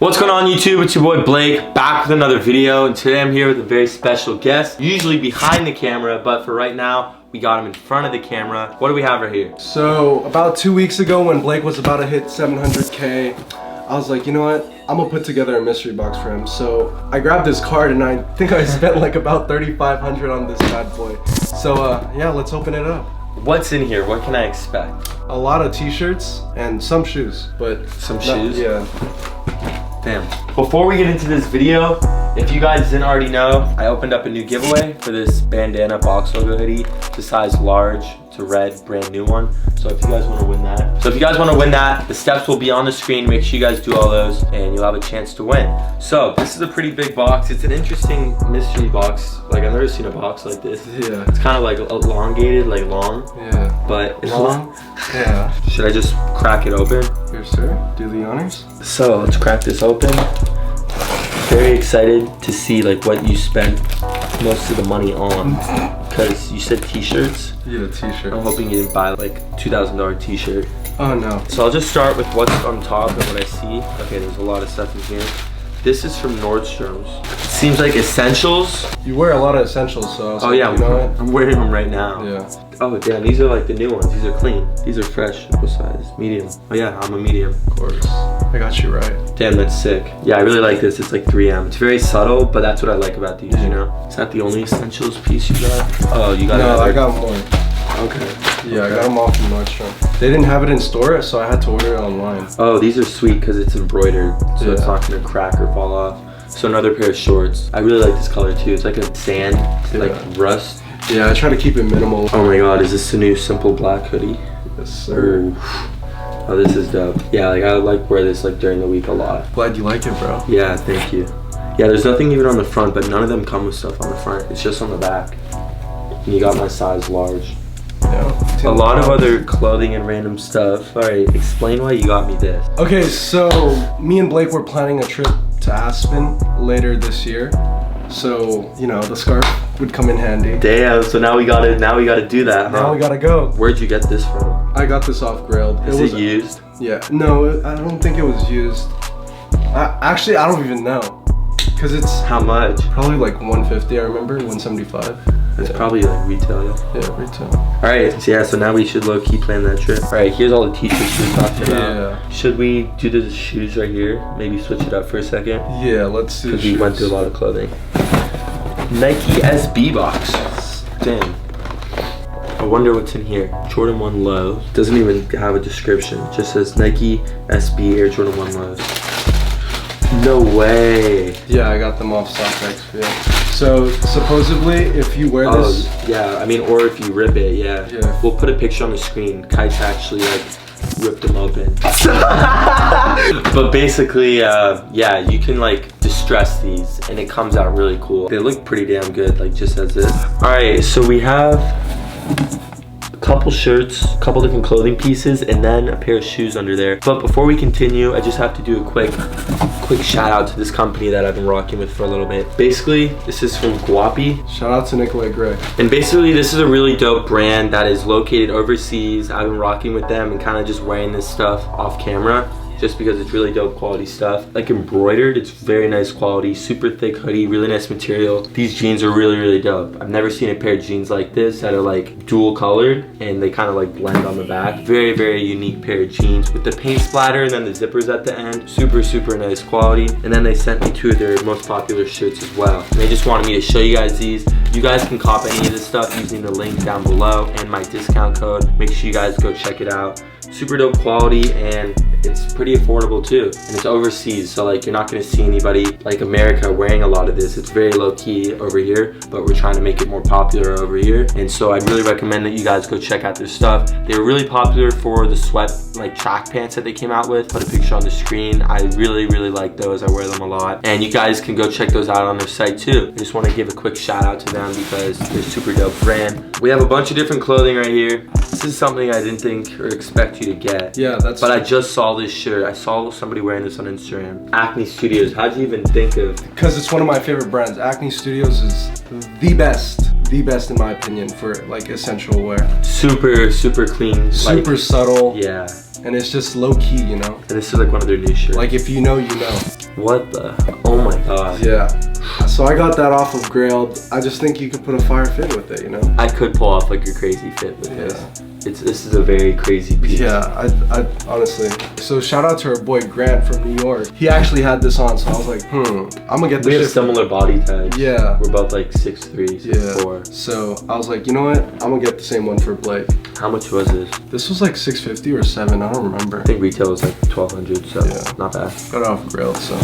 What's going on YouTube? It's your boy Blake, back with another video, and today I'm here with a very special guest. Usually behind the camera, but for right now, we got him in front of the camera. What do we have right here? So about 2 weeks ago when Blake was about to hit 700K, I was like, you know what? I'm gonna put together a mystery box for him. So I grabbed his card and I think I spent like about $3,500 on this bad boy. So yeah, let's open it up. What's in here? What can I expect? A lot of t-shirts and some shoes, but some shoes? Yeah. Damn. Before we get into this video, if you guys didn't already know, I opened up a new giveaway for this bandana box logo hoodie. It's a size large, it's a red, brand new one. So if you guys want to win that, the steps will be on the screen. Make sure you guys do all those and you'll have a chance to win. So this is a pretty big box. It's an interesting mystery box. Like I've never seen a box like this. Yeah. It's kind of like elongated, like long. Yeah. But it's long. Yeah. Should I just crack it open? Here, sir. Do the honors. So let's crack this open. Very excited to see like what you spent most of the money on, because you said t-shirts. Yeah, t-shirt. I'm hoping you didn't buy like $2,000 t-shirt. Oh no. So I'll just start with what's on top and what I see. Okay, there's a lot of stuff in here. This is from Nordstrom's. Seems like essentials. You wear a lot of essentials, so I was oh like, yeah, you know what? I'm wearing them right now. Yeah. Oh damn, these are like the new ones. These are clean. These are fresh. What size? Medium. Oh yeah, I'm a medium. Of course. I got you right. Damn, that's sick. Yeah, I really like this. It's like 3M. It's very subtle, but that's what I like about these, you know? Is that the only essentials piece you got? Oh, you got No, another? I got more. Okay. Yeah, I got them off from Nordstrom. They didn't have it in store, so I had to order it online. Oh, these are sweet because it's embroidered, so yeah. It's not gonna crack or fall off. So another pair of shorts. I really like this color too. It's like a sand, like rust. Yeah, I try to keep it minimal. Oh my god, is this the new simple black hoodie? Yes, sir. Oh, this is dope. Yeah, like I like wear this like during the week a lot. Glad you like it, bro. Yeah, thank you. Yeah, there's nothing even on the front, but none of them come with stuff on the front. It's just on the back. And you got my size large. Yeah. A lot of other clothing and random stuff. All right, explain why you got me this. Okay, so me and Blake were planning a trip to Aspen later this year. So, you know, the scarf would come in handy. Damn, so now we gotta do that, huh? Now we gotta go. Where'd you get this from? I got this off Grailed. Is it used? Yeah, no, I don't think it was used. Actually, I don't even know. Cause it's how much? Probably like 150, I remember, 175. It's probably like retail, yeah. Yeah, retail. Alright, yeah, so now we should low-key plan that trip. Alright, here's all the t-shirts we talked about. Yeah. Should we do the shoes right here? Maybe switch it up for a second? Yeah, let's do because we went through a lot of clothing. Nike SB box. Damn. I wonder what's in here. Jordan 1 low. Doesn't even have a description. It just says Nike SB Air Jordan 1 lows. No way. Yeah, I got them off StockX. Yeah. So supposedly, if you wear this, yeah, I mean, or if you rip it, yeah. Yeah. We'll put a picture on the screen. Kite's actually like ripped them open. But basically, yeah, you can like distress these, and it comes out really cool. They look pretty damn good, like just as this. All right, so we have couple shirts, a couple different clothing pieces, and then a pair of shoes under there. But before we continue, I just have to do a quick shout out to this company that I've been rocking with for a little bit. Basically, this is from Guapi. Shout out to Nikolai Gray. And basically, this is a really dope brand that is located overseas. I've been rocking with them and kind of just wearing this stuff off camera, just because it's really dope quality stuff. Like embroidered, it's very nice quality, super thick hoodie, really nice material. These jeans are really, really dope. I've never seen a pair of jeans like this that are like dual colored and they kind of like blend on the back. Very, very unique pair of jeans with the paint splatter and then the zippers at the end. Super, super nice quality. And then they sent me two of their most popular shirts as well. And they just wanted me to show you guys these. You guys can cop any of this stuff using the link down below and my discount code. Make sure you guys go check it out. Super dope quality, and it's pretty affordable too, and it's overseas, so like you're not going to see anybody like America wearing a lot of this. It's very low key over here, but we're trying to make it more popular over here, and so I'd really recommend that you guys go check out their stuff. They were really popular for the sweat like track pants that they came out with. Put a picture on the screen. I really, really like those. I wear them a lot, and you guys can go check those out on their site too. I just want to give a quick shout out to them because they're super dope brand. We have a bunch of different clothing right here. This is something I didn't think or expect you to get. Yeah, but I just saw this shirt. I saw somebody wearing this on Instagram. Acne Studios. How'd you even think of? Because it's one of my favorite brands. Acne Studios is the best in my opinion for like essential wear. Super, super clean. Super like, subtle. Yeah. And it's just low key, you know? And this is like one of their new shirts. Like if you know, you know. What the? Oh my god. Yeah. So I got that off of Grailed. I just think you could put a fire fit with it, you know? I could pull off like a crazy fit with this. This is a very crazy piece. Yeah, I honestly. So shout out to our boy Grant from New York. He actually had this on, so I was like, I'm gonna get this. We have similar body types. Yeah. We're both like 6'3", 6'4". Yeah. So I was like, you know what? I'm gonna get the same one for Blake. How much was this? This was like $650 or $7, I don't remember. I think retail was like 1,200, so not bad. Got it off Grailed, so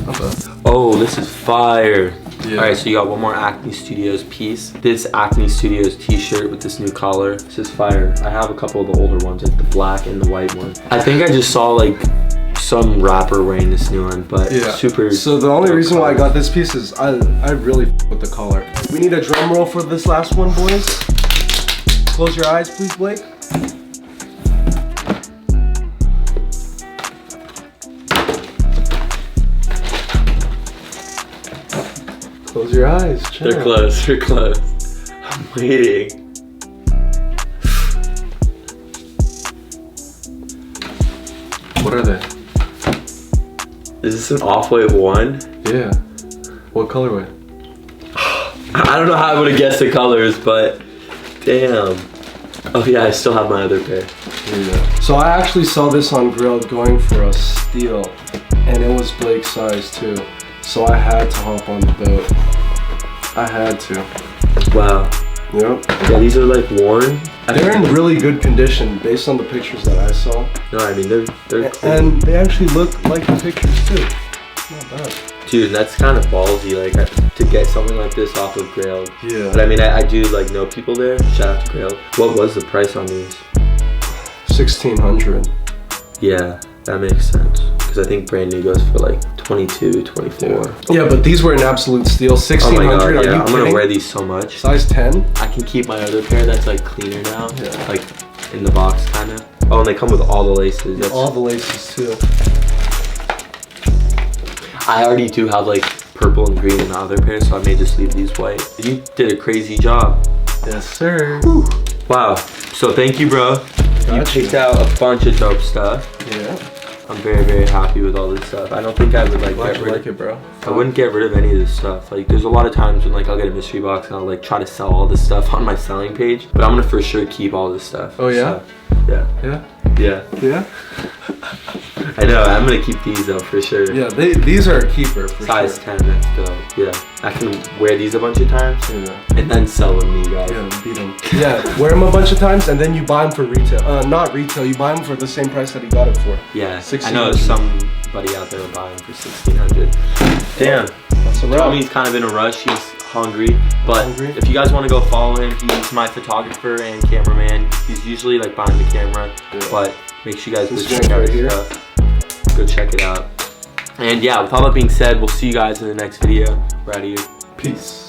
not bad. Oh, this is fire. Yeah. Alright, so you got one more Acne Studios piece. This Acne Studios t-shirt with this new collar. This is fire. I have a couple of the older ones, like the black and the white one. I think I just saw like some rapper wearing this new one, but super. So the only reason why I got this piece is I really with the collar. We need a drum roll for this last one, boys. Close your eyes, please, Blake. Close your eyes. Chill. They're close. They're close. I'm waiting. What are they? Is this an off-white one? Yeah. What colorway? I don't know how I would have guessed the colors, but damn. Oh yeah, I still have my other pair. Yeah. So I actually saw this on Grailed going for a steal, and it was Blake's size too. So I had to hop on the boat. I had to. Wow. Yep. Yeah, these are like worn. They're in really good condition based on the pictures that I saw. No, I mean they're clean. And they actually look like the pictures too. Not bad. Dude, that's kind of ballsy, like to get something like this off of Grailed. Yeah. But I mean, I do like know people there. Shout out to Grailed. What was the price on these? 1,600. Yeah, that makes sense. Because I think brand new goes for like 22, 24. Yeah, but these were an absolute steal. 1,600. Oh my god, Are you I'm gonna kidding? wear these so much. Size 10. I can keep my other pair that's like cleaner now. Yeah. Like in the box kind of. Oh, and they come with all the laces. That's... All the laces too. I already do have like purple and green in the other pair, so I may just leave these white. You did a crazy job. Yes, sir. Whew. Wow. So thank you, bro. You picked out a bunch of dope stuff. Yeah. I'm very, very happy with all this stuff. I don't think I would like Glad get you rid like it, bro. I wouldn't get rid of any of this stuff. Like there's a lot of times when like I'll get a mystery box and I'll like try to sell all this stuff on my selling page, but I'm gonna for sure keep all this stuff. Oh yeah? So, yeah. Yeah? Yeah. Yeah? I know, I'm gonna keep these though for sure. Yeah, these are a keeper for Size sure. 10, that's dope. Yeah. I can wear these a bunch of times and then sell them to you guys. Yeah, beat them. Yeah, wear them a bunch of times and then you buy them for retail. Not retail, you buy them for the same price that he got it for. Yeah, I 1,600. know somebody out there will buy them for 1,600. Damn. That's a wrap. Tommy's kind of in a rush. He's hungry, but if you guys want to go follow him, he's my photographer and cameraman. He's usually like behind the camera, but make sure you guys go check out his stuff. Go check it out. And yeah, with all that being said, we'll see you guys in the next video. We're out of here. Peace.